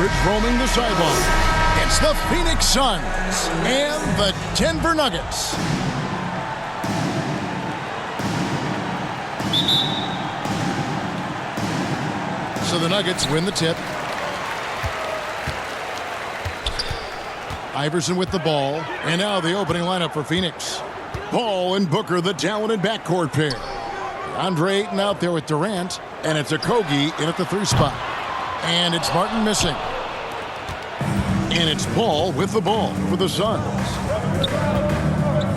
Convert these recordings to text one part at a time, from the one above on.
Aldridge roaming the sideline. It's the Phoenix Suns and the Denver Nuggets. So the Nuggets win the tip. Iverson with the ball. And now the opening lineup for Phoenix. Ball and Booker, the talented backcourt pair. Andre Ayton out there with Durant. And it's Okogie in at the 3 spot. And it's Martin missing. And it's Paul with the ball for the Suns.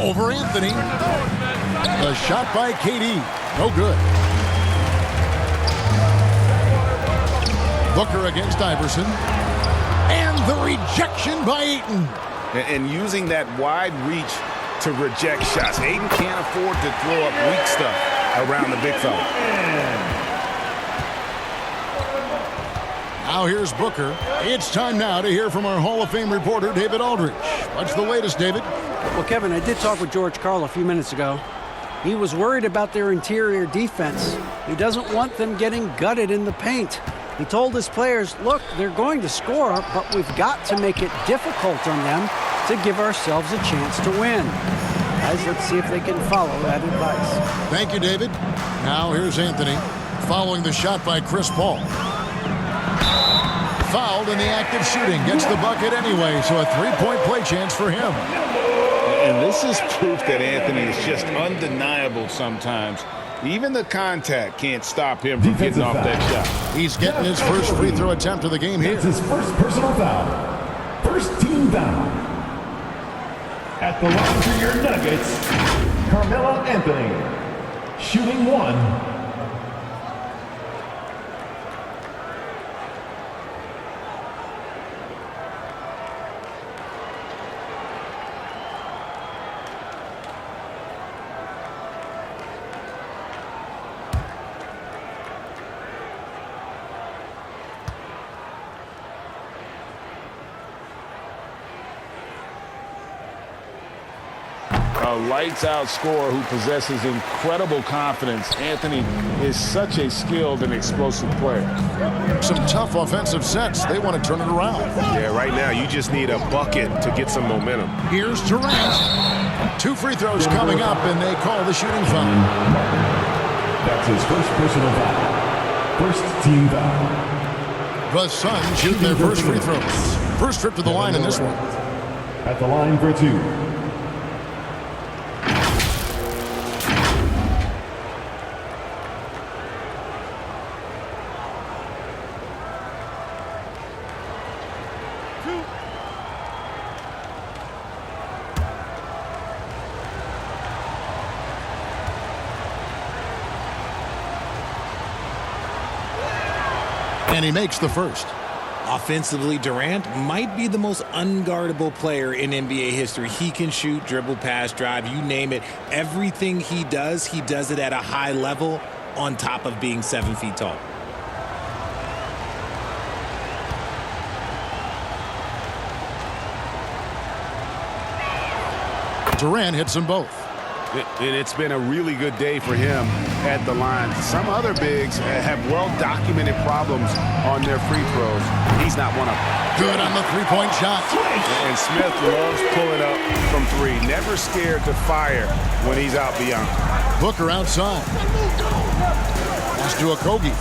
Over Anthony. The shot by KD. No good. Booker against Iverson. And the rejection by Ayton. And using that wide reach to reject shots. Ayton can't afford to throw up weak stuff around the big fella. Now here's Booker. It's time now to hear from our Hall of Fame reporter, David Aldridge. What's the latest, David? Well, Kevin, I did talk with George Karl a few minutes ago. He was worried about their interior defense. He doesn't want them getting gutted in the paint. He told his players, look, they're going to score, but we've got to make it difficult on them to give ourselves a chance to win. Guys, let's see if they can follow that advice. Thank you, David. Now here's Anthony following the shot by Chris Paul. Fouled in the act of shooting. Gets the bucket anyway, so a 3-point play chance for him. And this is proof that Anthony is just undeniable sometimes. Even the contact can't stop him from getting off that shot. He's getting his first free throw attempt of the game here. That's his first personal foul. First team foul. At the line for your Nuggets, Carmelo Anthony. Shooting 1. A lights-out scorer who possesses incredible confidence. Anthony is such a skilled and explosive player. Some tough offensive sets. They want to turn it around. Yeah, right now you just need a bucket to get some momentum. Here's Durant. 2 free throws coming up, and they call the shooting foul. That's his first personal foul. First team foul. The Suns shoot their first free throws. First trip to the line in this one. At the line for 2. And he makes the first. Offensively, Durant might be the most unguardable player in NBA history. He can shoot, dribble, pass, drive, you name it. Everything he does it at a high level on top of being 7 feet tall. Durant hits them both. It's been a really good day for him at the line. Some other bigs have well-documented problems on their free throws. He's not one of them. Good on the 3-point shot. And Smith loves pulling up from 3. Never scared to fire when he's out beyond. Booker outside. Pass to Okogie.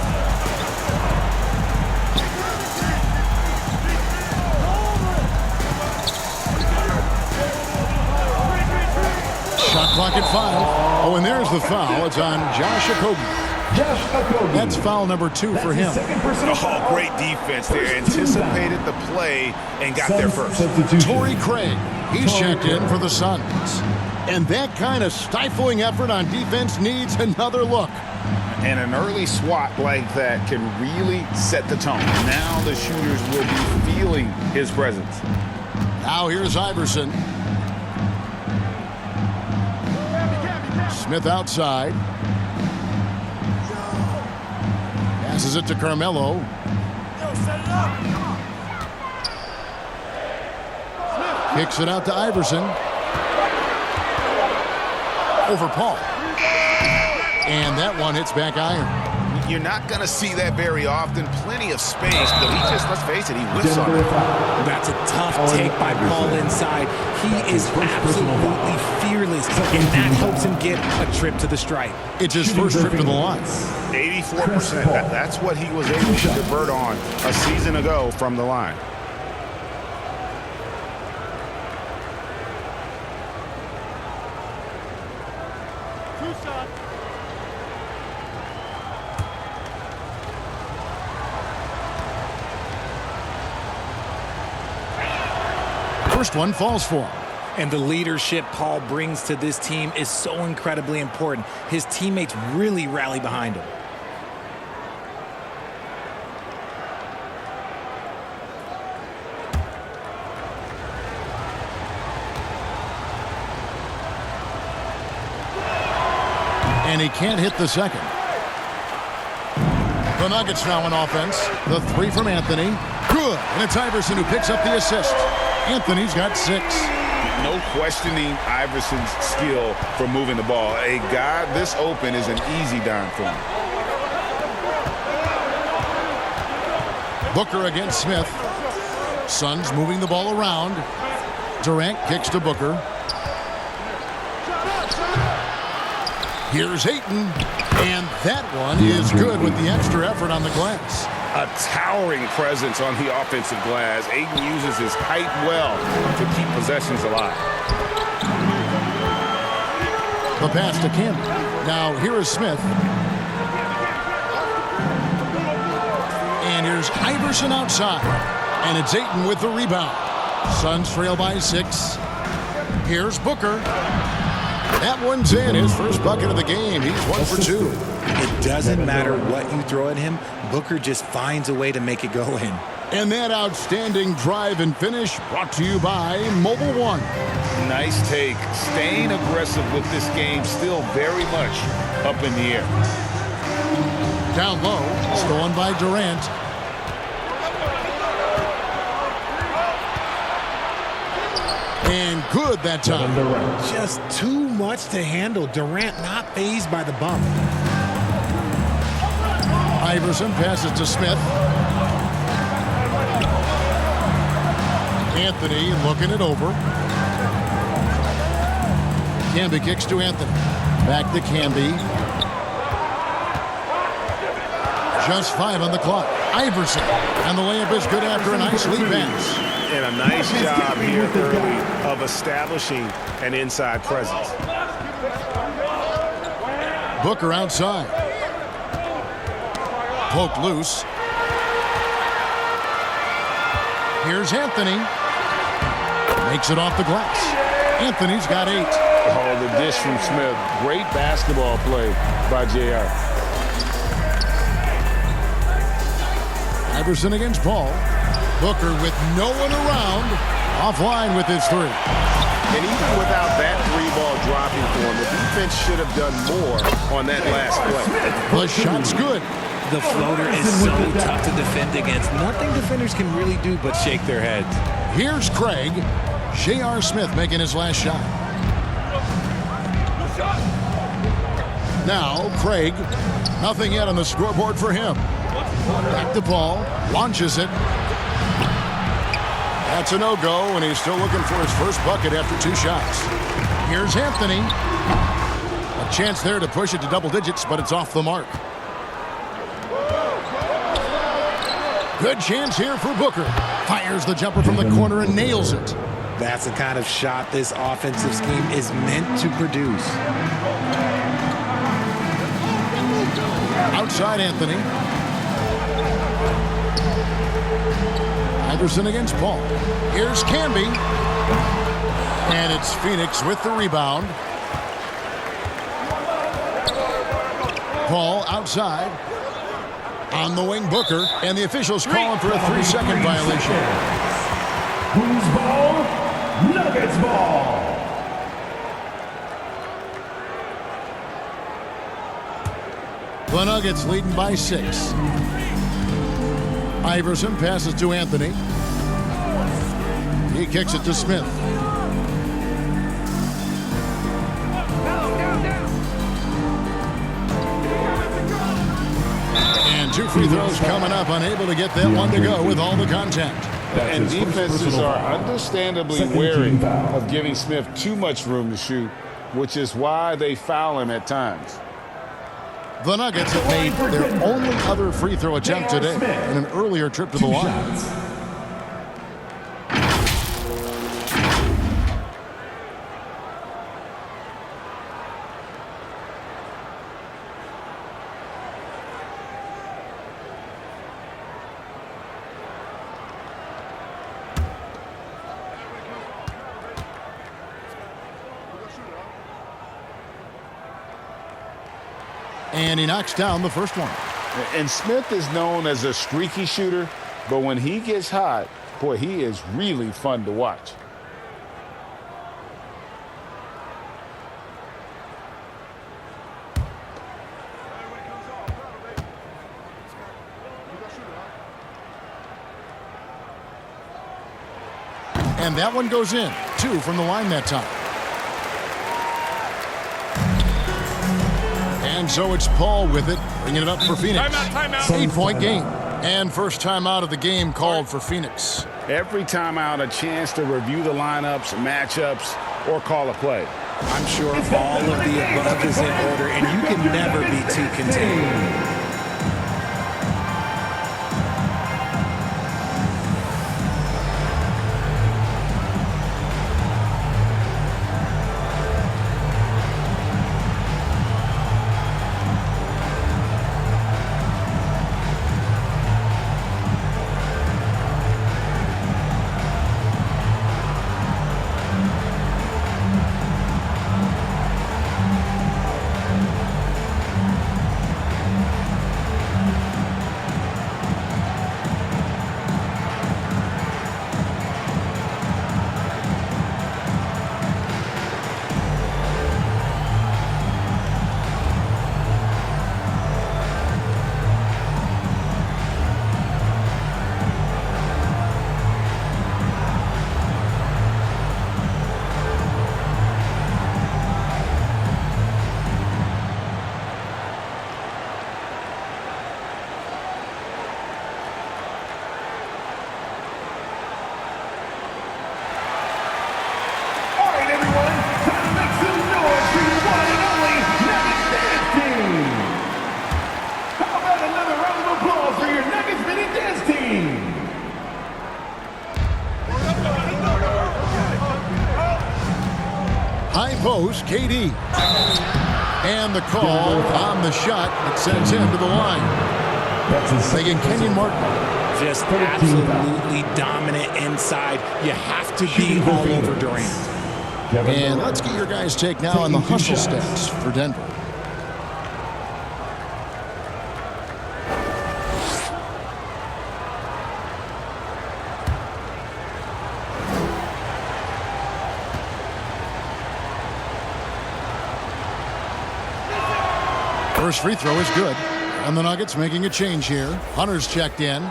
Shot clock at 5. Oh, and there's the foul. It's on Josh Okogie. That's foul number 2 for him. Oh, great defense there. Anticipated the play and got there first. Torrey Craig. He's checked in for the Suns. And that kind of stifling effort on defense needs another look. And an early swat like that can really set the tone. Now the shooters will be feeling his presence. Now here's Iverson. Smith outside. Passes it to Carmelo. Kicks it out to Iverson. Over Paul. And that one hits back iron. You're not going to see that very often. Plenty of space, but he just, let's face it, he whiffs on it. That's a tough take by Paul inside. He is absolutely fearless, and that helps him get a trip to the stripe. It's his first trip to the line. 84%. That's what he was able to convert on a season ago from the line. First one falls for him. And the leadership Paul brings to this team is so incredibly important. His teammates really rally behind him. And he can't hit the second. The Nuggets now on offense. The three from Anthony. Good. And it's Iverson who picks up the assist. Anthony's got 6. No questioning Iverson's skill for moving the ball. A guy this open is an easy dime for him. Booker against Smith. Suns moving the ball around. Durant kicks to Booker. Here's Ayton. And that one is good with the extra effort on the glass. A towering presence on the offensive glass. Ayton uses his height well to keep possessions alive. The pass to Campbell. Now here is Smith. And here's Iverson outside. And it's Ayton with the rebound. Suns trail by 6. Here's Booker. That one's in. His first bucket of the game. He's 1 for 2. It doesn't matter what you throw at him. Booker just finds a way to make it go in. And that outstanding drive and finish brought to you by Mobile One. Nice take. Staying aggressive with this game, still very much up in the air. Down low, stolen by Durant. And good that time. Just too much to handle. Durant not fazed by the bump. Iverson passes to Smith. Anthony looking it over. Camby kicks to Anthony. Back to Camby. Just 5 on the clock. Iverson. And the layup is good after a nice lead pass. And a nice job here early of establishing an inside presence. Booker outside. Poked loose. Here's Anthony. Makes it off the glass. Anthony's got 8. Oh, the dish from Smith. Great basketball play by JR. Iverson against Paul. Booker with no one around. Offline with his 3. And even without that 3-ball dropping for him, the defense should have done more on that last play. The shot's good. The floater is so tough to defend against. Nothing defenders can really do but shake their heads. Here's Craig. J.R. Smith making his last shot. Now, Craig. Nothing yet on the scoreboard for him. Back to Paul. Launches it. That's a no-go, and he's still looking for his first bucket after 2 shots. Here's Anthony. A chance there to push it to double digits, but it's off the mark. Good chance here for Booker. Fires the jumper from the corner and nails it. That's the kind of shot this offensive scheme is meant to produce. Outside Anthony. Iverson against Paul. Here's Camby. And it's Phoenix with the rebound. Paul outside. On the wing, Booker. And the officials calling for a 3-second violation. Who's ball? Nuggets ball. The Nuggets leading by 6. Iverson passes to Anthony. He kicks it to Smith. And 2 free throws coming up, unable to get that one to go with all the contact. And defenses are understandably Second wary team foul. of giving Smith too much room to shoot, which is why they foul him at times. The Nuggets have made their only other free throw attempt today in an earlier trip to the 2 line. shots. And he knocks down the first one. And Smith is known as a streaky shooter, but when he gets hot, boy, he is really fun to watch. And that one goes in. 2 from the line that time. And so it's Paul with it, bringing it up for Phoenix. Timeout. 8-point game. And first time out of the game called for Phoenix. Every time out, a chance to review the lineups, matchups, or call a play. I'm sure all of the above is in order, and you can never be too contained. High post, KD. And the call on the shot that sends him to the line. Megan Kenyon Martin. Just absolutely dominant inside. You have to be all over Durant. And let's get your guys' take now on the hustle stats for Denver. First free throw is good. And the Nuggets making a change here. Hunter's checked in.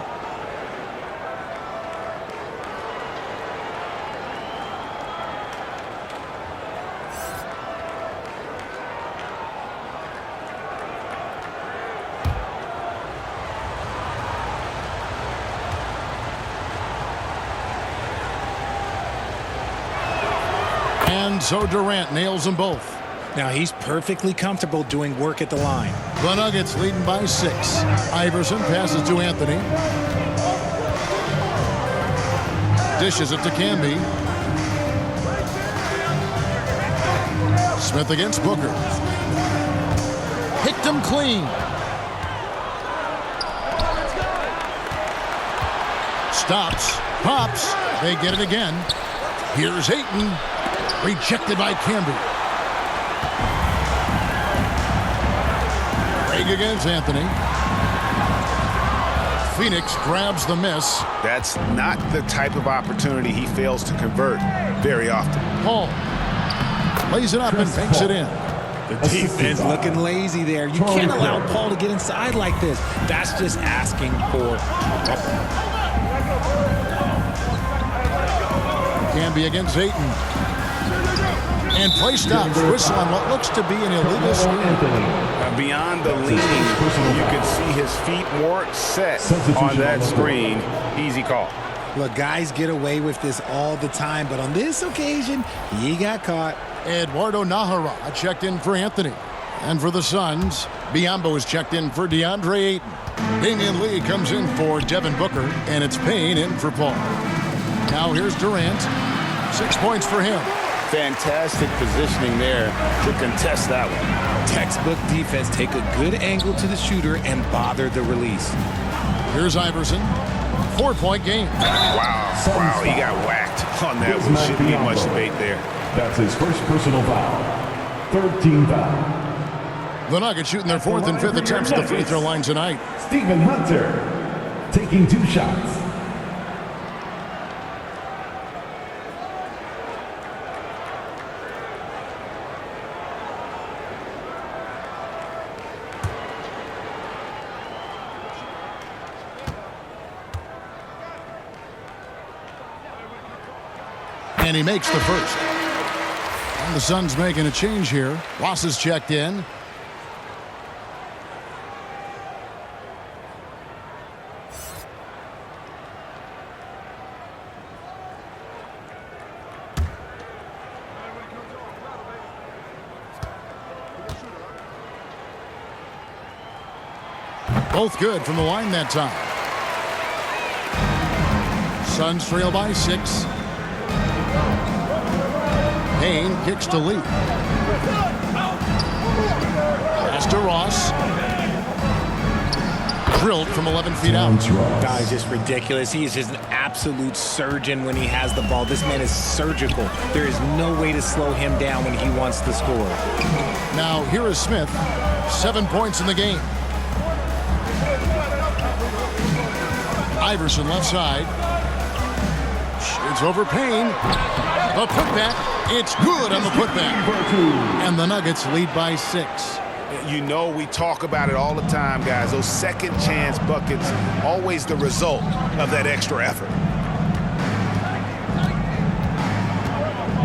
And so Durant nails them both. Now he's perfectly comfortable doing work at the line. The Nuggets leading by 6. Iverson passes to Anthony. Dishes it to Camby. Smith against Booker. Picked him clean. Stops. Pops. They get it again. Here's Ayton. Rejected by Camby. Against Anthony. Phoenix grabs the miss. That's not the type of opportunity he fails to convert very often. Paul lays it up and banks it in. The defense looking lazy there. You can't allow Paul to get inside like this. That's just asking for Camby against Ayton. And play stops. Whistle on what looks to be an illegal screen. beyond the leaning, you can see his feet more set on that screen. Easy call. Look, guys get away with this all the time, but on this occasion, he got caught. Eduardo Nahara checked in for Anthony. And for the Suns, Biyombo is checked in for DeAndre Ayton. Damian Lee comes in for Devin Booker, and it's Payne in for Paul. Now here's Durant. 6 points for him. Fantastic positioning there to contest that one. Textbook defense. Take a good angle to the shooter and bother the release. Here's Iverson. 4-point game. Wow, he got whacked on that one. Shouldn't be much debate there. That's his first personal foul. Third team foul. The Nuggets shooting their 4th and 5th attempts at the free throw line tonight. Stephen Hunter taking 2 shots. And he makes the first. And the Suns making a change here. Ross is checked in. Both good from the line that time. Suns trail by 6. Payne kicks to Lee. Pass to Ross. Drilled from 11 feet out. Guys, just ridiculous. He is just an absolute surgeon when he has the ball. This man is surgical. There is no way to slow him down when he wants to score. Now here is Smith. 7 points in the game. Iverson left side. Shoots over Payne. The putback. It's good on the putback. And the Nuggets lead by 6. You know we talk about it all the time, guys. Those second chance buckets, always the result of that extra effort.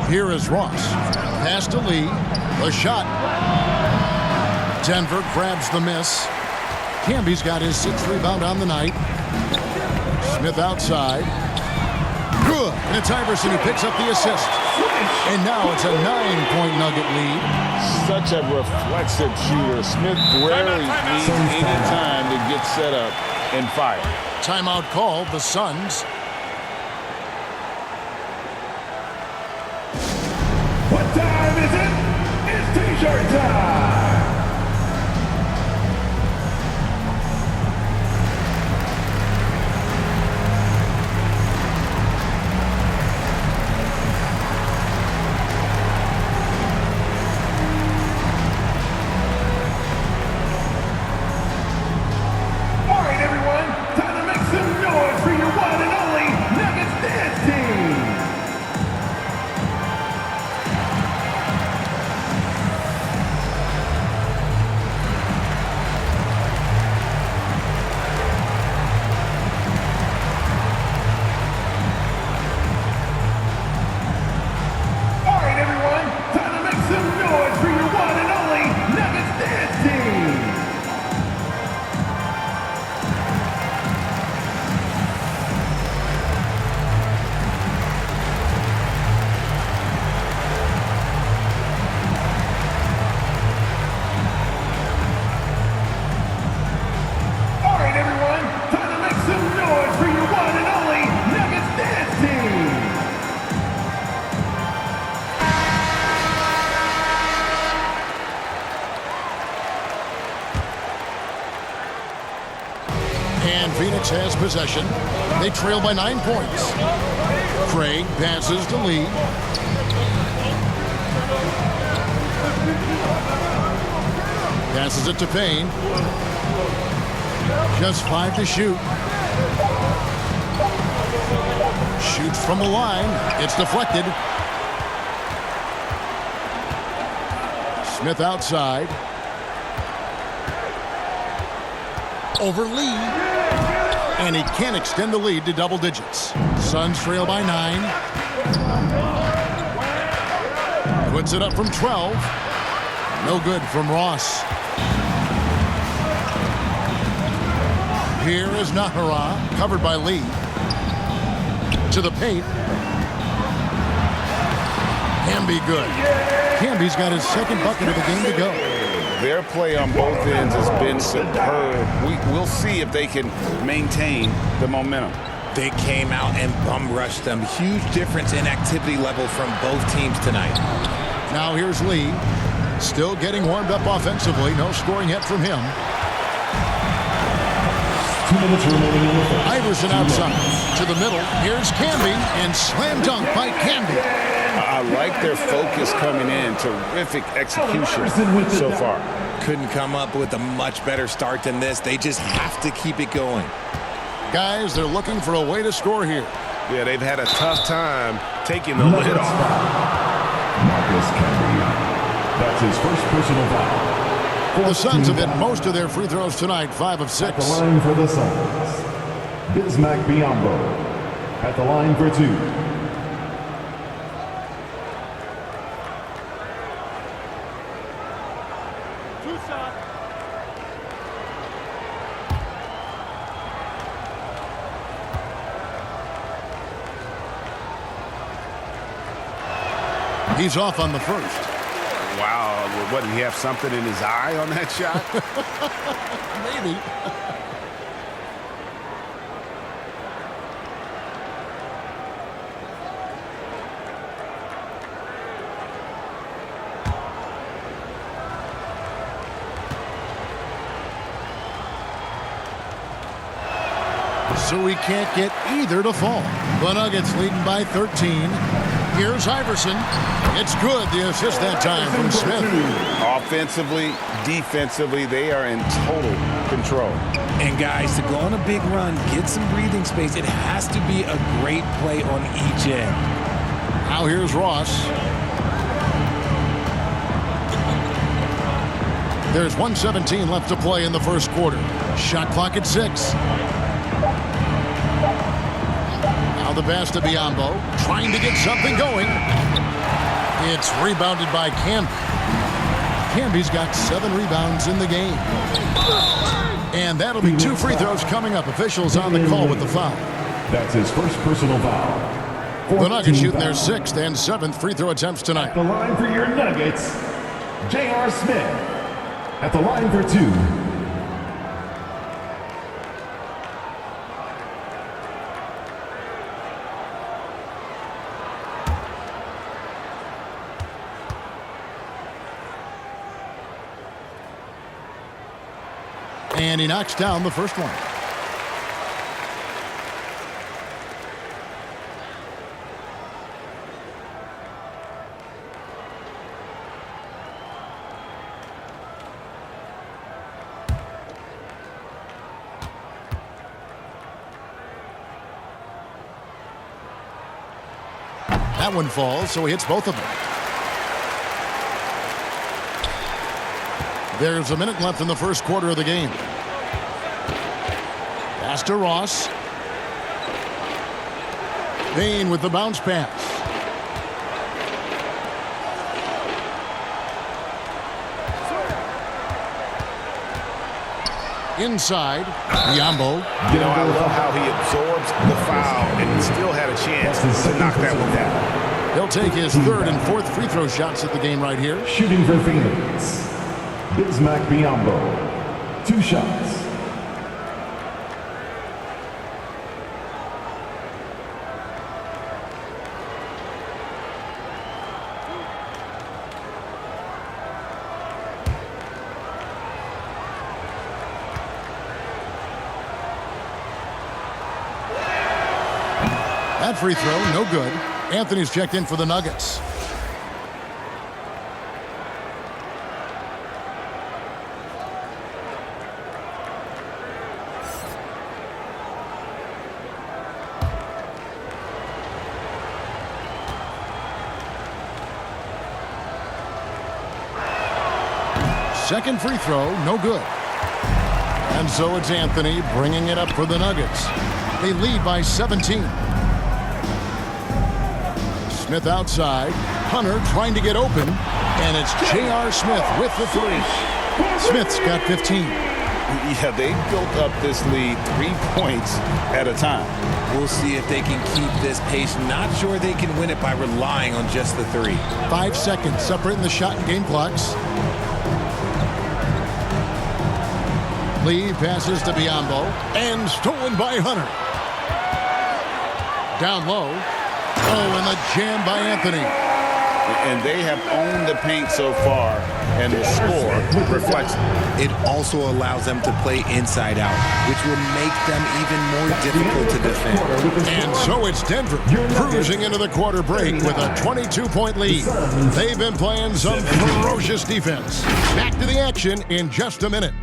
Here is Ross. Pass to Lee. The shot. Denver grabs the miss. Camby's got his 6th rebound on the night. Smith outside. Good. And it's Iverson who picks up the assist. And now it's a 9-point Nugget lead. Such a reflexive shooter. Smith rarely needs any time to get set up and fire. Timeout called. The Suns. What time is it? It's T-shirt time! And Phoenix has possession. They trail by 9 points. Craig passes to Lee. Passes it to Payne. Just 5 to shoot. Shoots from the line. It's deflected. Smith outside. Over Lee. And he can't extend the lead to double digits. Suns trail by 9. Puts it up from 12. No good from Ross. Here is Nahara, covered by Lee. To the paint. Can be good. Camby's got his second bucket of the game to go. Their play on both ends has been superb. We'll see if they can maintain the momentum. They came out and bum rushed them. Huge difference in activity level from both teams tonight. Now here's Lee. Still getting warmed up offensively. No scoring yet from him. 2 minutes remaining in the first. Iverson outside. To the middle. Here's Camby. And slam dunk by Camby. I like their focus coming in. Terrific execution so far. Couldn't come up with a much better start than this. They just have to keep it going. Guys, they're looking for a way to score here. Yeah, they've had a tough time taking the lid off. Marcus Camby. That's his first personal foul. The Suns have hit most of their free throws tonight, 5 of 6. At the line for the Suns, Bismack Biyombo. At the line for 2. He's off on the first. Wow, what, did he have something in his eye on that shot? Maybe. So we can't get either to fall. The Nuggets leading by 13. Here's Iverson. It's good. The assist that time from Smith. Offensively, defensively, they are in total control. And guys, to go on a big run, get some breathing space, it has to be a great play on each end. Now here's Ross. There's 1:17 left to play in the first quarter. Shot clock at 6. Now the pass to Biyombo, trying to get something going. It's rebounded by Camby. Camby's got 7 rebounds in the game. And that'll be 2 free throws coming up. Officials on the call with the foul. That's his first personal foul. The Nuggets shooting their 6th and 7th free throw attempts tonight. At the line for your Nuggets, J.R. Smith. At the line for 2. And he knocks down the first one. That one falls, so he hits both of them. There's a minute left in the first quarter of the game. Pass to Ross. Payne with the bounce pass. Inside, Biyombo. You know, I love how he absorbs the foul and still had a chance to knock that one down. He'll take his 3rd and 4th free throw shots at the game right here. Shooting for Phoenix, Bismack Biyombo. 2 shots. That free throw, no good. Anthony's checked in for the Nuggets. Second free throw, no good. And so it's Anthony bringing it up for the Nuggets. They lead by 17. Smith outside. Hunter trying to get open. And it's J.R. Smith with the 3. Smith's got 15. Yeah, they built up this lead 3 points at a time. We'll see if they can keep this pace. Not sure they can win it by relying on just the 3. 5 seconds separating the shot and game clocks. Lee passes to Biyombo and stolen by Hunter. Down low. Oh, and the jam by Anthony. And they have owned the paint so far, and the score reflects it. It also allows them to play inside out, which will make them even more difficult to defend. And so it's Denver cruising into the quarter break with a 22-point lead. They've been playing some ferocious defense. Back to the action in just a minute.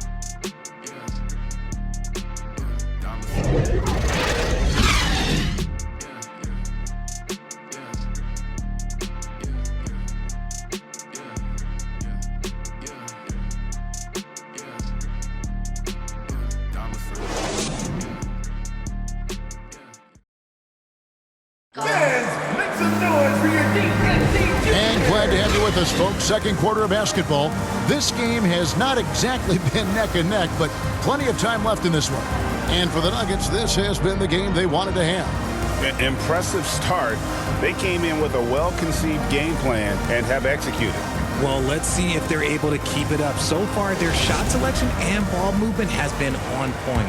And glad to have you with us, folks. Second quarter of basketball. This game has not exactly been neck and neck, but plenty of time left in this one. And for the Nuggets, this has been the game they wanted to have. Impressive start. They came in with a well-conceived game plan and have executed. Well, let's see if they're able to keep it up. So far, their shot selection and ball movement has been on point.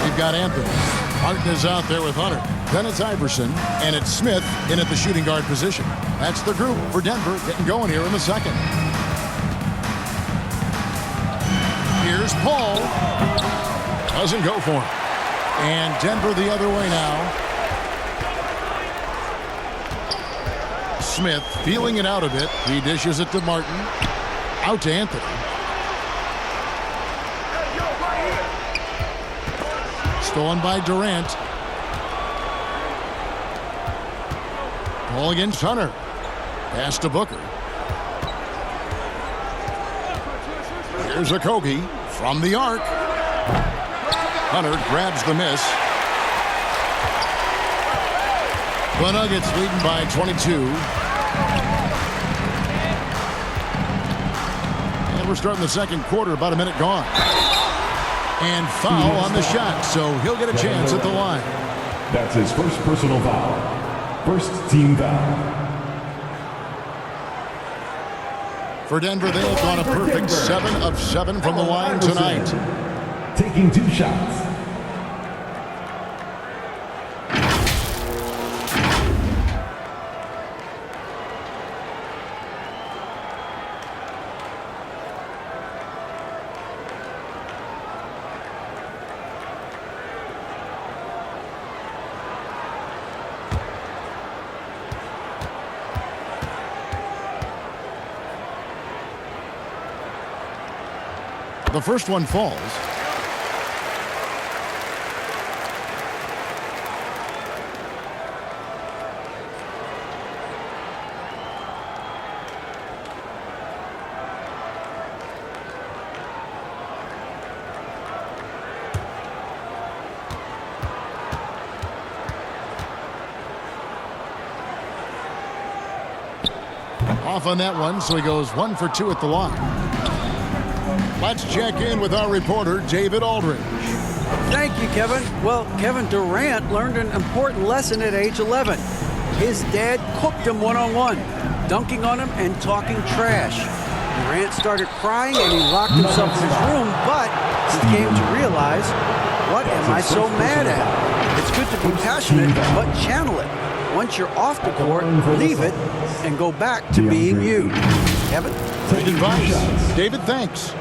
We've got Anthony. Martin is out there with Hunter. Then it's Iverson, and it's Smith in at the shooting guard position. That's the group for Denver getting going here in the second. Here's Paul. Doesn't go for him. And Denver the other way now. Smith feeling it out a bit. He dishes it to Martin. Out to Anthony. Stolen by Durant. Ball against Hunter. Pass to Booker. Here's Okogie from the arc. Hunter grabs the miss. The Nuggets leading by 22. And we're starting the second quarter, about a minute gone. And foul on the shot, so he'll get a chance at the line. That's his first personal foul. First team foul. For Denver, they have gone a perfect 7 of 7 from the line tonight. Taking 2 shots. The first one falls. Off on that one, so he goes 1 for 2 at the line. Let's check in with our reporter, David Aldridge. Thank you, Kevin. Well, Kevin Durant learned an important lesson at age 11. His dad cooked him one-on-one, dunking on him and talking trash. Durant started crying and he locked himself in his room, but he came to realize, what am I so mad at? It's good to be passionate, but channel it. Once you're off the court, leave it and go back to being you. Kevin? Great advice. David, thanks.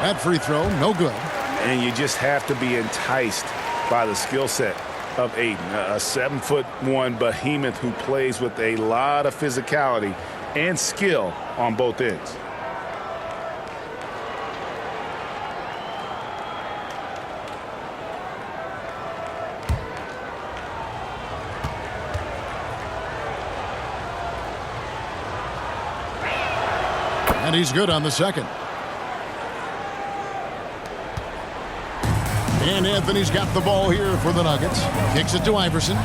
That free throw, no good. And you just have to be enticed by the skill set of Aiden, a 7'1" behemoth who plays with a lot of physicality and skill on both ends. And he's good on the second. And Anthony's got the ball here for the Nuggets. Kicks it to Iverson.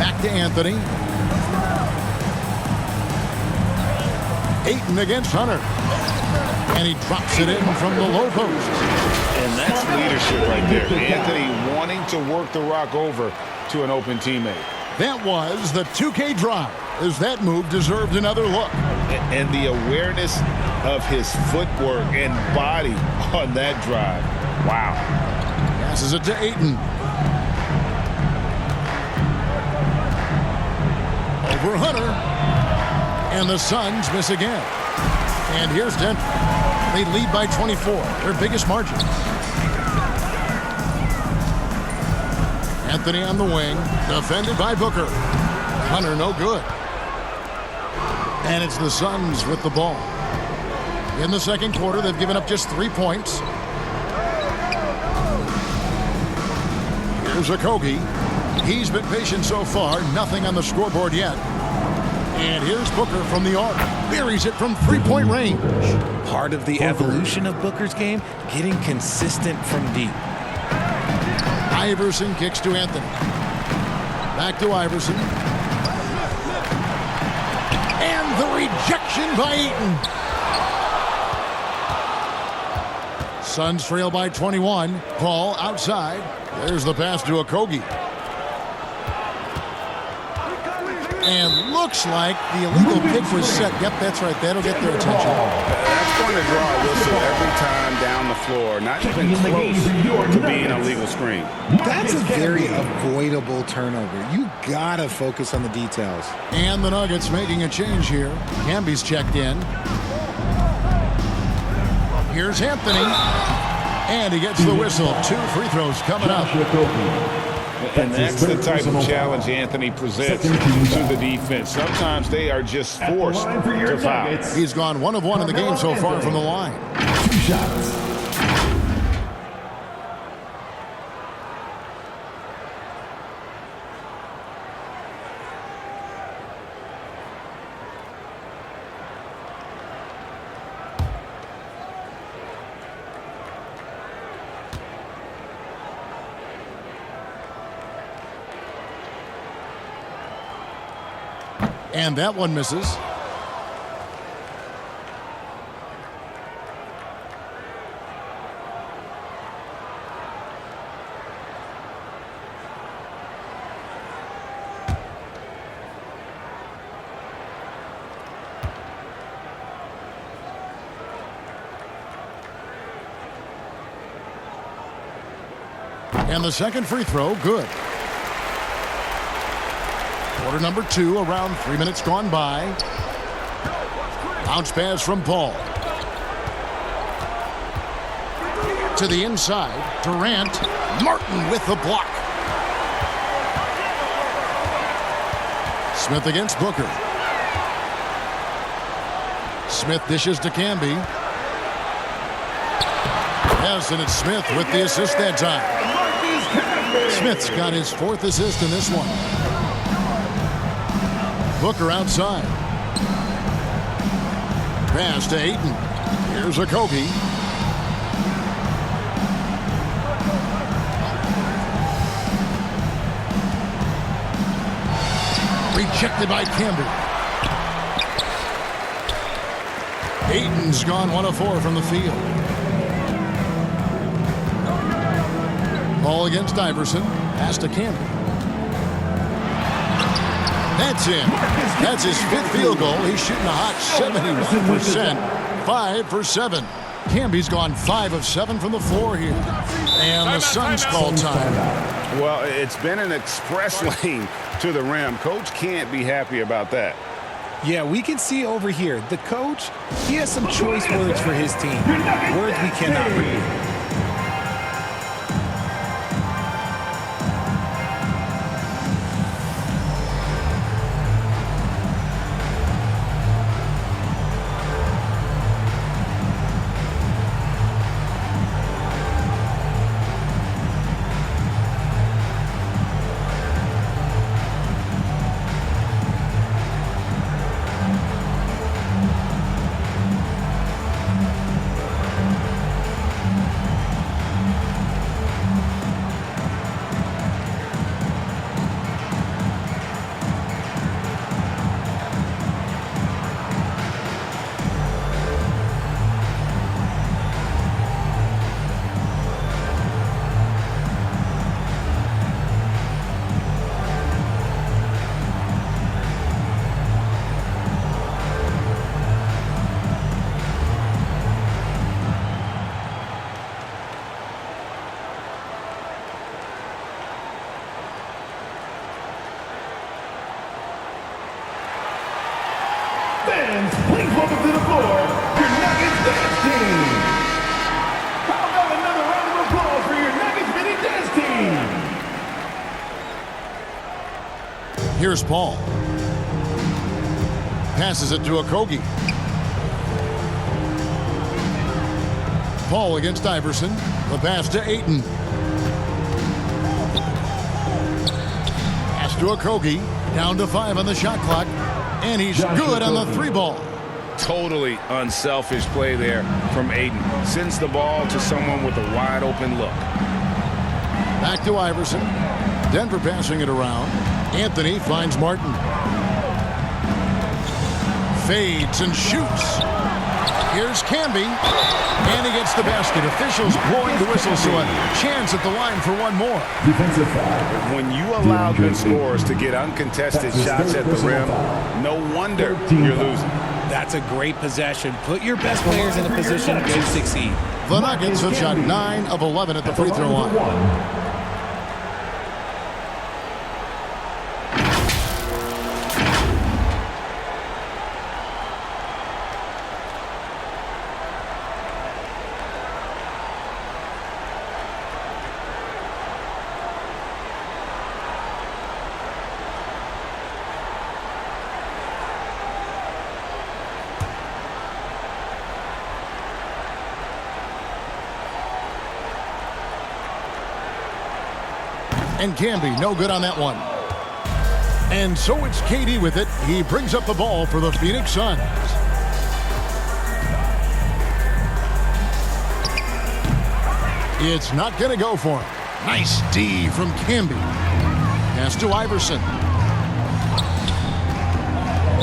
Back to Anthony. Ayton against Hunter. And he drops it in from the low post. And that's leadership right there. Anthony wanting to work the rock over to an open teammate. That was the 2K drive, as that move deserved another look. And the awareness of his footwork and body on that drive. Wow. Passes it to Ayton. Over Hunter. And the Suns miss again. And here's Denver. They lead by 24, their biggest margin. Anthony on the wing, defended by Booker. Hunter no good. And it's the Suns with the ball. In the second quarter, they've given up just 3 points. Here's Okogie. He's been patient so far, nothing on the scoreboard yet. And here's Booker from the arc. Buries it from three-point range. Part of the evolution of Booker's game, getting consistent from deep. Iverson kicks to Anthony. Back to Iverson. And the rejection by Ayton. Suns trail by 21. Paul outside. There's the pass to Okogie. And looks like the illegal pick was set. Yep, that's right. That'll get their attention. That's going to draw a whistle every time down the floor. Not even close to being a legal screen. That's a very avoidable turnover. You gotta focus on the details. And the Nuggets making a change here. Camby's checked in. Here's Anthony. And he gets the whistle. 2 free throws coming up. And that's the type of challenge Anthony presents to the defense. Sometimes they are just forced to foul. He's gone 1 of 1 in the game so far from the line. 2 shots. And that one misses. And the second free throw, good. Quarter number 2, around 3 minutes gone by. Bounce pass from Paul. To the inside, Durant. Martin with the block. Smith against Booker. Smith dishes to Camby. Yes, and it's Smith with the assist that time. Smith's got his 4th assist in this one. Booker outside. Pass to Ayton. Here's Okogie. Rejected by Camby. Ayton's gone 1 of 4 from the field. Ball against Iverson. Pass to Camby. That's in. That's his 5th field goal. He's shooting a hot 71%. 5 for 7. Camby's gone 5 of 7 from the floor here. And the Suns call time. Well, it's been an express lane to the rim. Coach can't be happy about that. Yeah, we can see over here. The coach, he has some choice words for his team. Words we cannot read. Here's Paul. Passes it to Okogie. Paul against Iverson. The pass to Ayton. Pass to Okogie. Down to 5 on the shot clock. And he's good on the 3-ball. Totally unselfish play there from Ayton. Sends the ball to someone with a wide open look. Back to Iverson. Denver passing it around. Anthony finds Martin. Fades and shoots. Here's Camby. And he gets the basket. Officials blowing the whistle, so a chance at the line for one more. Defensive foul. When you allow good scorers to get uncontested shots at the rim, no wonder you're losing. That's a great possession. Put your best players in a position to succeed. The Nuggets have shot 9 of 11 at the free throw line. And Camby, no good on that one. And so it's KD with it. He brings up the ball for the Phoenix Suns. It's not going to go for him. Nice D from Camby. Pass to Iverson.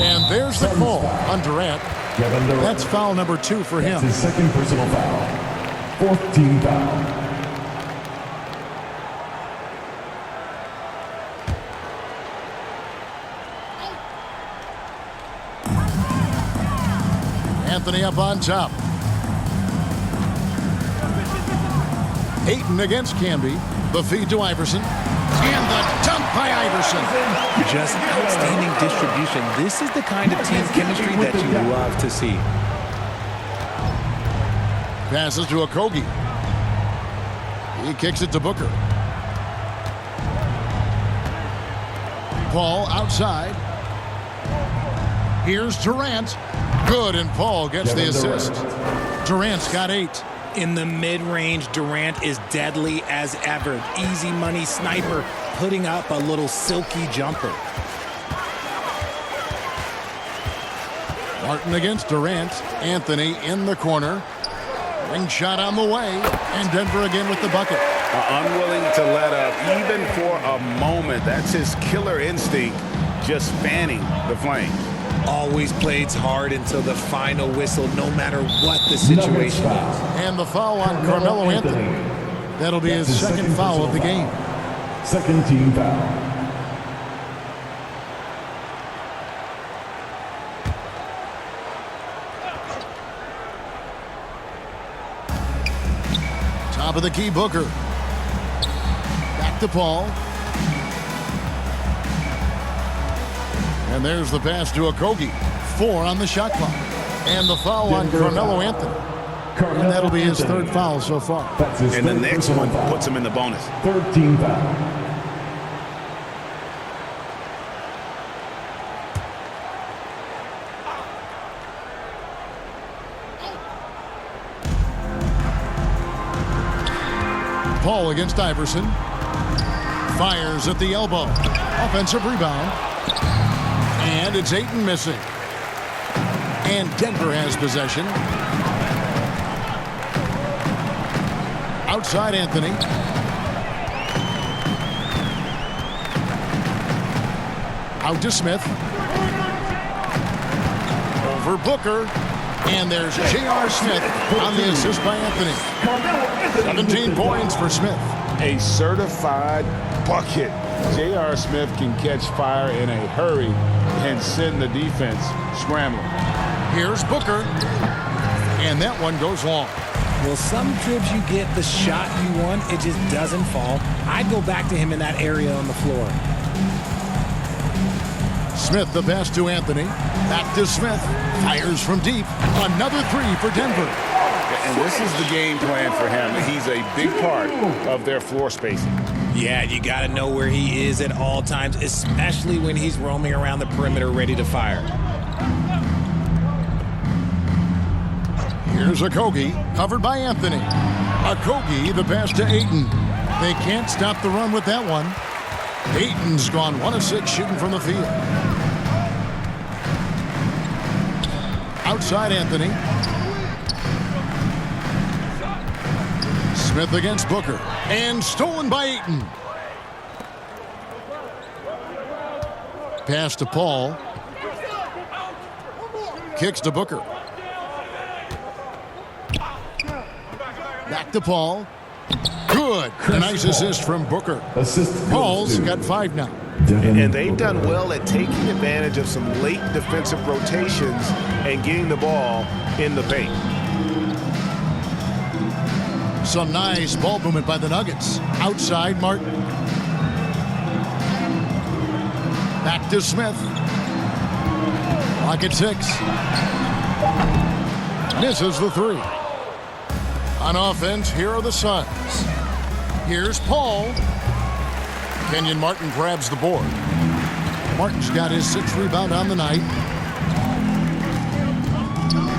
And there's the call on Durant. That's foul number 2 for him. His second personal foul. 4th team foul. Anthony up on top. Ayton against Camby. The feed to Iverson. And the dunk by Iverson. Just outstanding distribution. This is the kind of team chemistry that you love to see. Passes to Okogie. He kicks it to Booker. Paul outside. Here's Durant. Good, and Paul gets the assist. Durant's got 8. In the mid-range, Durant is deadly as ever. Easy money sniper, putting up a little silky jumper. Martin against Durant. Anthony in the corner. Ring shot on the way. And Denver again with the bucket. Unwilling to let up even for a moment. That's his killer instinct, just fanning the flame. Always plays hard until the final whistle, no matter what the situation is. And the foul on Carmelo Anthony. That'll be his second foul of the game. Second team foul. Top of the key, Booker. Back to Paul. And there's the pass to Okogie. 4 on the shot clock. And the foul on Carmelo Anthony. And that'll be his third foul so far. And the next one puts him in the bonus. Third team foul. Paul against Iverson. Fires at the elbow. Offensive rebound. And it's Ayton missing. And Denver has possession. Outside Anthony. Out to Smith. Over Booker. And there's J.R. Smith on the assist by Anthony. 17 points for Smith. A certified bucket. J.R. Smith can catch fire in a hurry and send the defense scrambling. Here's Booker. And that one goes long. Well, some trips you get the shot you want, it just doesn't fall. I'd go back to him in that area on the floor. Smith, the pass to Anthony. Back to Smith. Fires from deep. Another 3 for Denver. And this is the game plan for him. He's a big part of their floor spacing. Yeah, you got to know where he is at all times, especially when he's roaming around the perimeter ready to fire. Here's Okogie, covered by Anthony. Okogie, the pass to Ayton. They can't stop the run with that one. Ayton's gone 1 of 6 shooting from the field. Outside Anthony. Smith against Booker. And stolen by Ayton. Pass to Paul. Kicks to Booker. Back to Paul. Good. A nice assist from Booker. Paul's got 5 now. And they've done well at taking advantage of some late defensive rotations and getting the ball in the paint. Some nice ball movement by the Nuggets. Outside Martin. Back to Smith. Clock at 6. Misses the 3. On offense, here are the Suns. Here's Paul. Kenyon Martin grabs the board. Martin's got his 6th rebound on the night.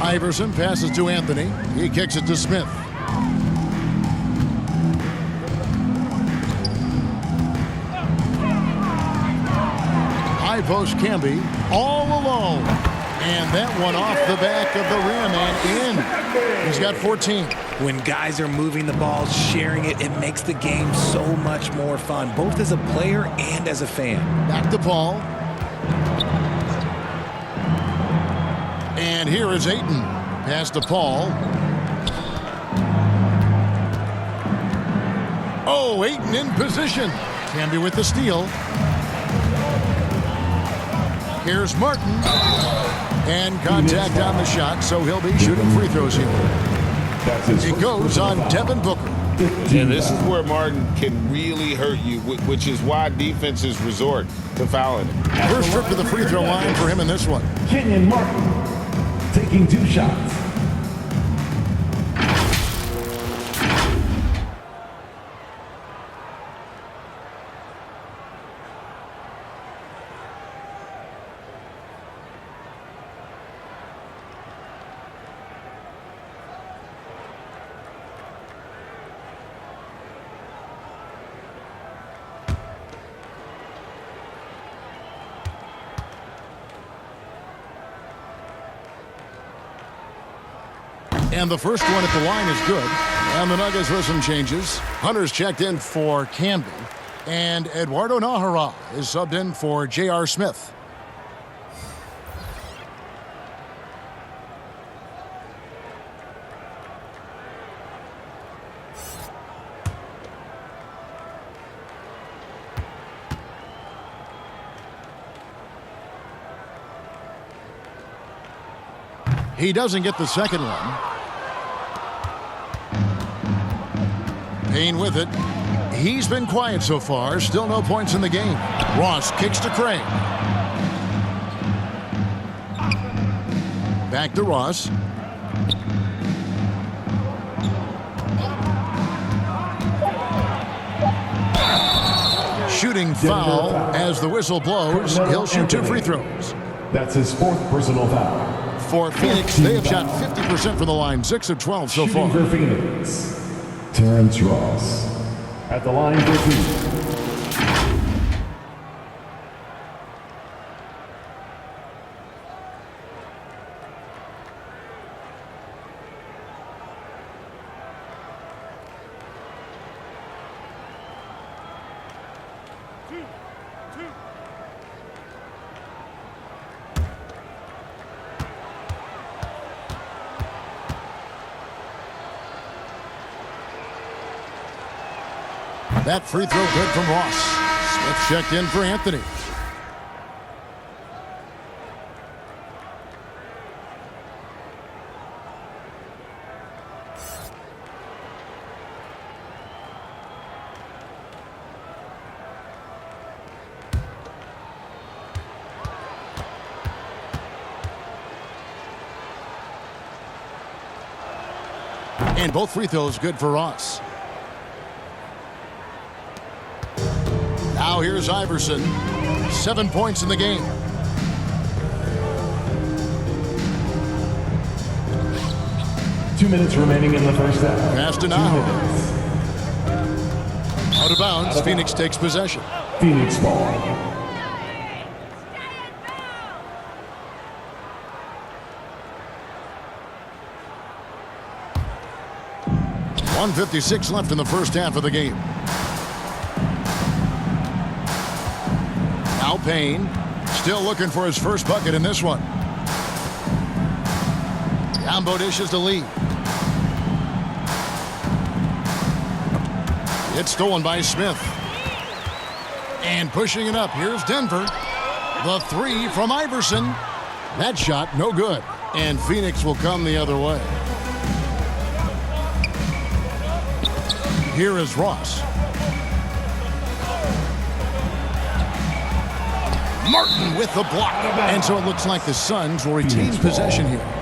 Iverson passes to Anthony. He kicks it to Smith. High post Camby all alone. And that one off the back of the rim and in. He's got 14. When guys are moving the ball, sharing it, it makes the game so much more fun, both as a player and as a fan. Back to Paul. And here is Ayton. Pass to Paul. Oh, Ayton in position. Camby with the steal. Here's Martin. And contact on the shot, so he'll be shooting free throws here. It goes on Devin Booker. And this is where Martin can really hurt you, which is why defenses resort to fouling him. First trip to the free throw line for him in this one. Kenyon Martin taking 2 shots. And the first one at the line is good. And the Nuggets with some changes. Hunter's checked in for Camby. And Eduardo Nahara is subbed in for J.R. Smith. He doesn't get the second one. Payne with it. He's been quiet so far. Still no points in the game. Ross kicks to Craig. Back to Ross. Shooting foul as the whistle blows. He'll shoot 2 free throws. That's his 4th personal foul. For Phoenix, they have shot 50% from the line, 6 of 12 so far. Shooting for Phoenix, Terrence Ross. At the line for 2. That free throw good from Ross. Smith checked in for Anthony. And both free throws good for Ross. Now here's Iverson. 7 points in the game. Minutes remaining in the first half. Pass to 2 Naho. minutes. Out of bounds. Phoenix takes possession. Phoenix ball. .156 left in the first half of the game. Now Payne still looking for his first bucket in this one. Yambo dishes the lead. It's stolen by Smith. And pushing it up, here's Denver. The three from Iverson. That shot, no good. And Phoenix will come the other way. Here is Ross. Martin with the block. And so it looks like the Suns will retain possession here.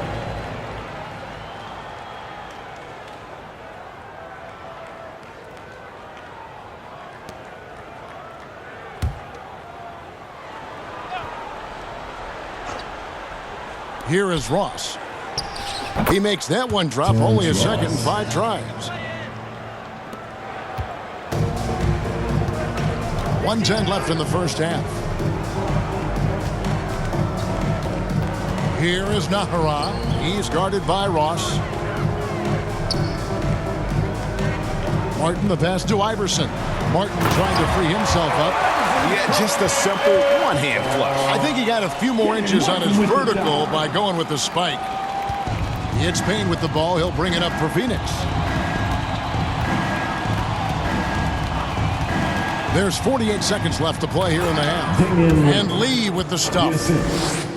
Here is Ross. He makes that one drop, only a second and 5 tries. 1:10 left in the first half. Here is Nahara. He's guarded by Ross. Martin, the pass to Iverson. Martin trying to free himself up. Yeah, just a simple one-hand flush. I think he got a few more inches on his vertical by going with the spike. It's Payne with the ball. He'll bring it up for Phoenix. There's 48 seconds left to play here in the half. And Lee with the stuff.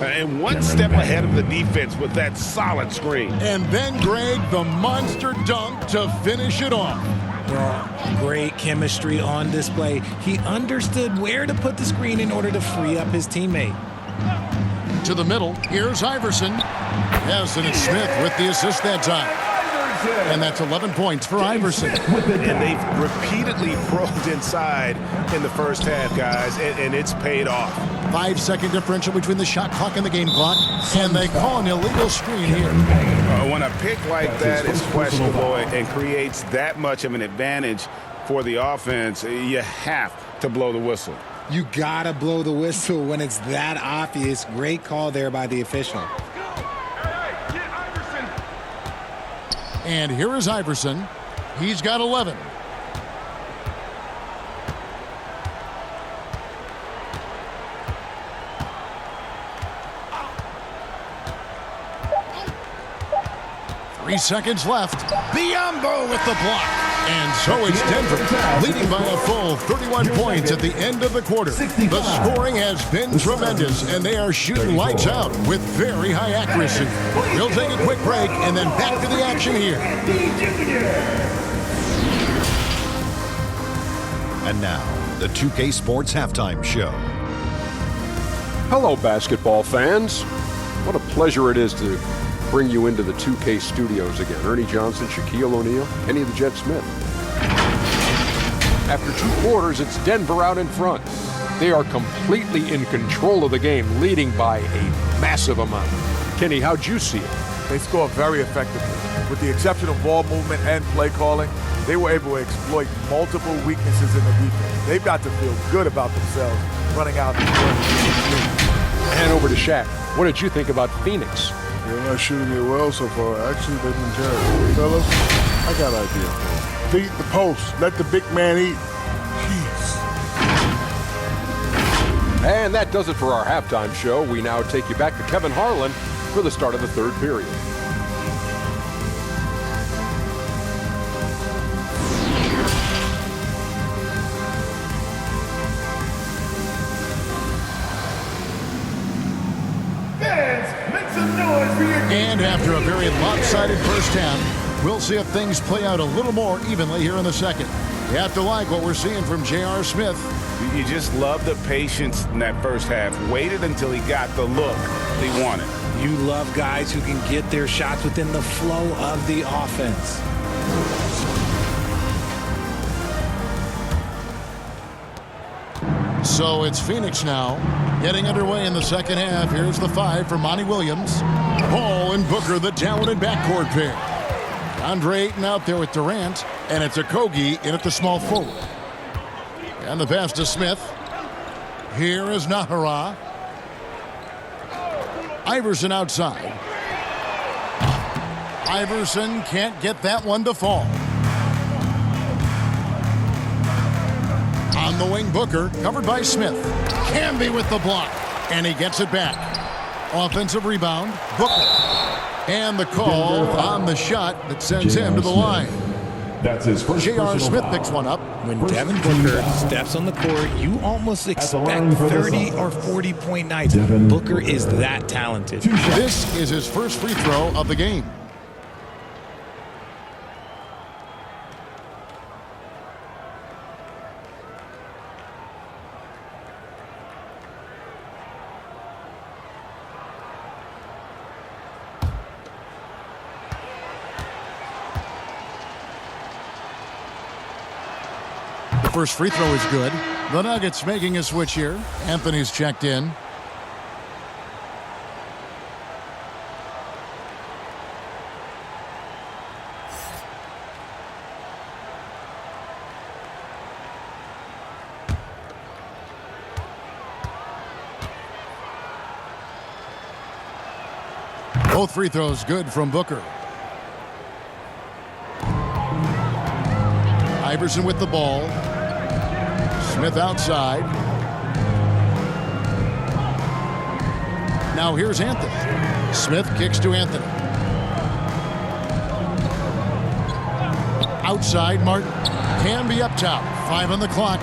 And one step ahead of the defense with that solid screen. And then Greg, the monster dunk to finish it off. Well, great chemistry on display. He understood where to put the screen in order to free up his teammate. To the middle, here's Iverson. Yes, and it's Smith with the assist that time. And that's 11 points for Iverson. And they've repeatedly probed inside in the first half, guys, and it's paid off. 5-second differential between the shot clock and the game clock. And they call an illegal screen here. When a pick like that is questionable and creates that much of an advantage for the offense, you have to blow the whistle. You gotta blow the whistle when it's that obvious. Great call there by the official. And here is Iverson. He's got 11. Three seconds left. Biyombo with the block. And so it's Denver, leading by a full 31 points at the end of the quarter. The scoring has been tremendous, and they are shooting lights out with very high accuracy. We'll take a quick break and then back to the action here. And now, the 2K Sports Halftime Show. Hello, basketball fans. What a pleasure it is to bring you into the 2K studios again. Ernie Johnson, Shaquille O'Neal, Kenny the Jet Smith. After 2 quarters, it's Denver out in front. They are completely in control of the game, leading by a massive amount. Kenny, how'd you see it? They scored very effectively. With the exception of ball movement and play calling, they were able to exploit multiple weaknesses in the defense. They've got to feel good about themselves running out and And over to Shaq. What did you think about Phoenix? They're not shooting it well so far. Actually, they've been terrible. Fellas, I got an idea for them. Feed the post. Let the big man eat. Jeez. And that does it for our halftime show. We now take you back to Kevin Harlan for the start of the third period. And after a very lopsided first half, we'll see if things play out a little more evenly here in the second. You have to like what we're seeing from J.R. Smith. You just love the patience in that first half. Waited until he got the look he wanted. You love guys who can get their shots within the flow of the offense. So it's Phoenix now getting underway in the second half. Here's the 5 for Monty Williams. Paul and Booker, the talented backcourt pair. Andre Ayton out there with Durant, and it's Okogie in at the small forward. And the pass to Smith. Here is Nahara. Iverson outside. Iverson can't get that one to fall. On the wing, Booker, covered by Smith. Camby with the block, and he gets it back. Offensive rebound, Booker. And the call on the shot that sends him to the line. That's his first J.R. Smith foul. picks one up. When Devin Booker steps on the court, you almost expect 30 or 40-point nights. Booker is that talented. This is his first free throw of the game. First free throw is good. The Nuggets making a switch here. Anthony's checked in. Both free throws good from Booker. Iverson with the ball. Smith outside. Now here's Anthony. Smith kicks to Anthony. Outside, Martin. Can be up top. 5 on the clock.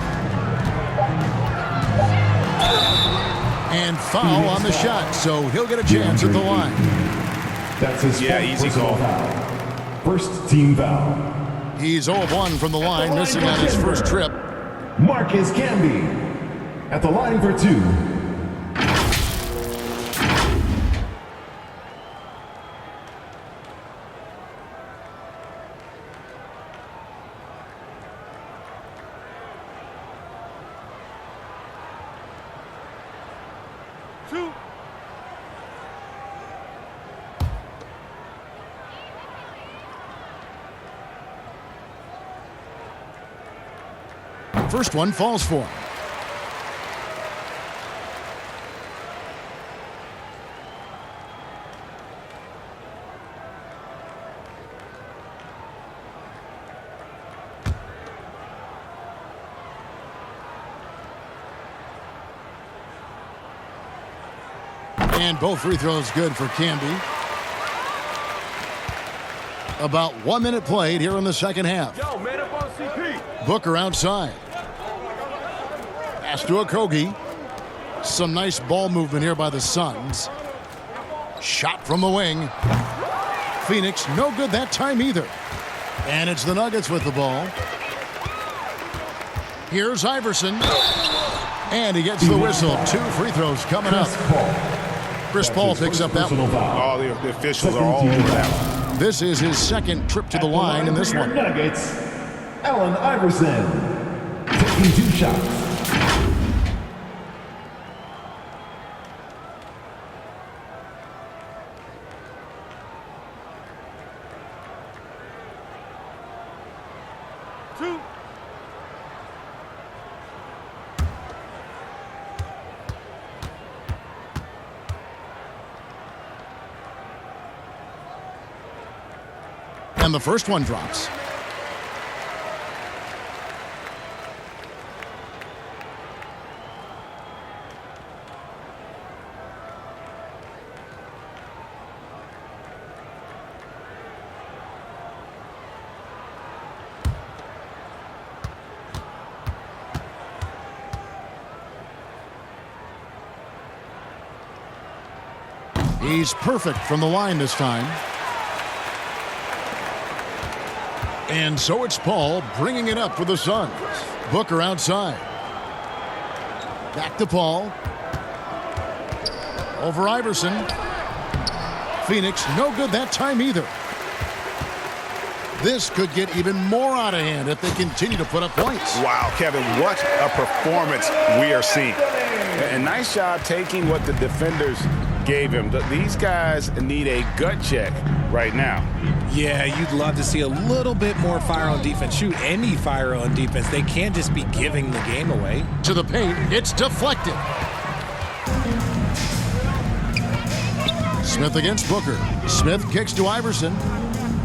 And foul on the shot, so he'll get a chance at the line. That's his easy call. First team foul. He's 0 of 1 from the line, missing on his first trip. Marcus Camby at the line for 2. First one falls for him. And both free throws good for Camby. About 1 minute played here in the second half. Yo, man up on CP. Booker outside. Pass to Okogie. Some nice ball movement here by the Suns. Shot from the wing. Phoenix, no good that time either. And it's the Nuggets with the ball. Here's Iverson. And he gets the whistle. 2 free throws coming up. Chris Paul picks up that one. All the officials are all over that one. This is his second trip to the line in this one. Nuggets, Allen Iverson taking 2 shots. And the first one drops. He's perfect from the line this time. And so it's Paul bringing it up for the Suns. Booker outside. Back to Paul. Over Iverson. Phoenix, no good that time either. This could get even more out of hand if they continue to put up points. Wow, Kevin, what a performance we are seeing. And nice job taking what the defenders gave him. These guys need a gut check right now. Yeah, you'd love to see a little bit more fire on defense. Shoot, any fire on defense. They can't just be giving the game away. To the paint, it's deflected. Smith against Booker. Smith kicks to Iverson.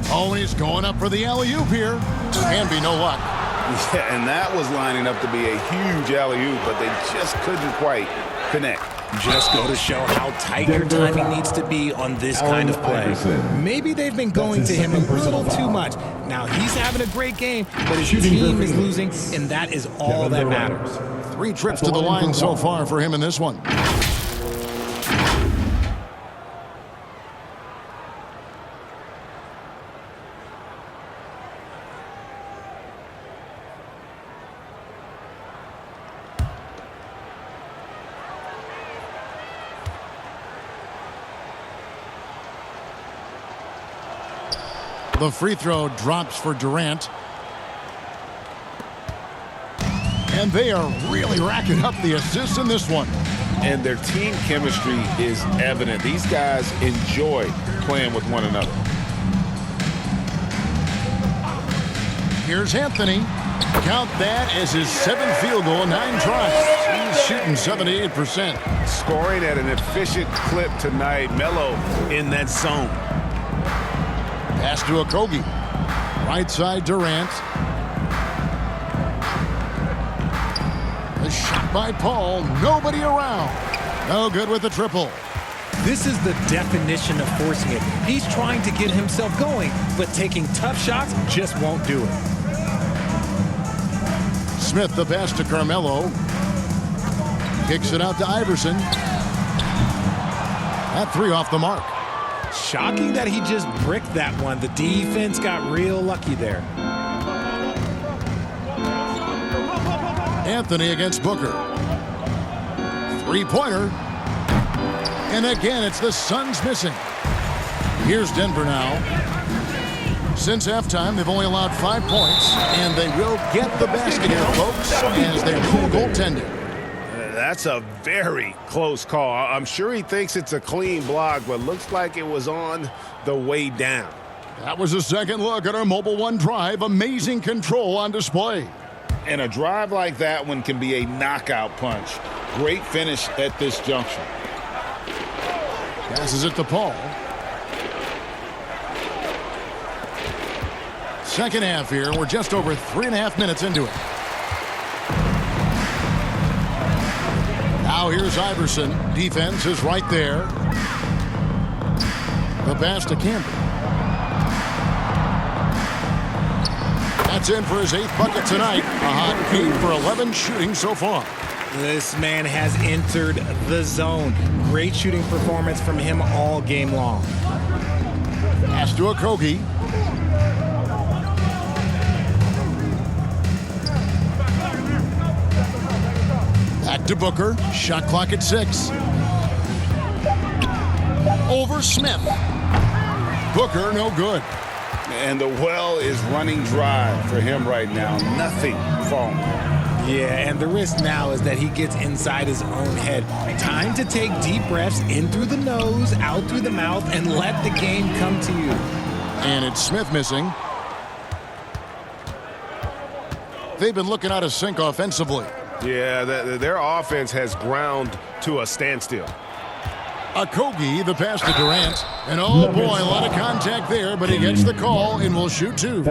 Oh, and he's going up for the alley-oop here. Can be no luck. Yeah, and that was lining up to be a huge alley-oop, but they just couldn't quite connect. Just go to show how tight your timing needs to be on this kind of play. Maybe they've been going to him a little too much. Now he's having a great game, but his team is losing, and that is all that matters. 3 trips to the line so far for him in this one. The free throw drops for Durant. And they are really racking up the assists in this one. And their team chemistry is evident. These guys enjoy playing with one another. Here's Anthony. Count that as his 7th field goal, 9 tries. He's shooting 78%. Scoring at an efficient clip tonight. Melo in that zone. Pass to Okogie. Right side Durant. A shot by Paul. Nobody around. No good with the triple. This is the definition of forcing it. He's trying to get himself going, but taking tough shots just won't do it. Smith the pass to Carmelo. Kicks it out to Iverson. That 3 off the mark. Shocking that he just bricked that one. The defense got real lucky there. Anthony against Booker. 3-pointer. And again, it's the Suns missing. Here's Denver now. Since halftime, they've only allowed 5 points, and they will get the basket here, folks, as they pull goaltending. That's a very close call. I'm sure he thinks it's a clean block, but looks like it was on the way down. That was a second look at our Mobile One drive. Amazing control on display. And a drive like that one can be a knockout punch. Great finish at this juncture. Passes it to Paul. Second half here. We're just over 3.5 minutes into it. Now here's Iverson. Defense is right there. The pass to Campbell. That's in for his 8th bucket tonight. A hot 8 for 11 shooting so far. This man has entered the zone. Great shooting performance from him all game long. Pass to Okogie. Back to Booker. Shot clock at 6. Over Smith. Booker, no good. And the well is running dry for him right now. Nothing falling. Yeah, and the risk now is that he gets inside his own head. Time to take deep breaths in through the nose, out through the mouth, and let the game come to you. And it's Smith missing. They've been looking out of sync offensively. Yeah, their offense has ground to a standstill. Okogie, the pass to Durant. And oh boy, a lot of contact there, but he gets the call and will shoot 2.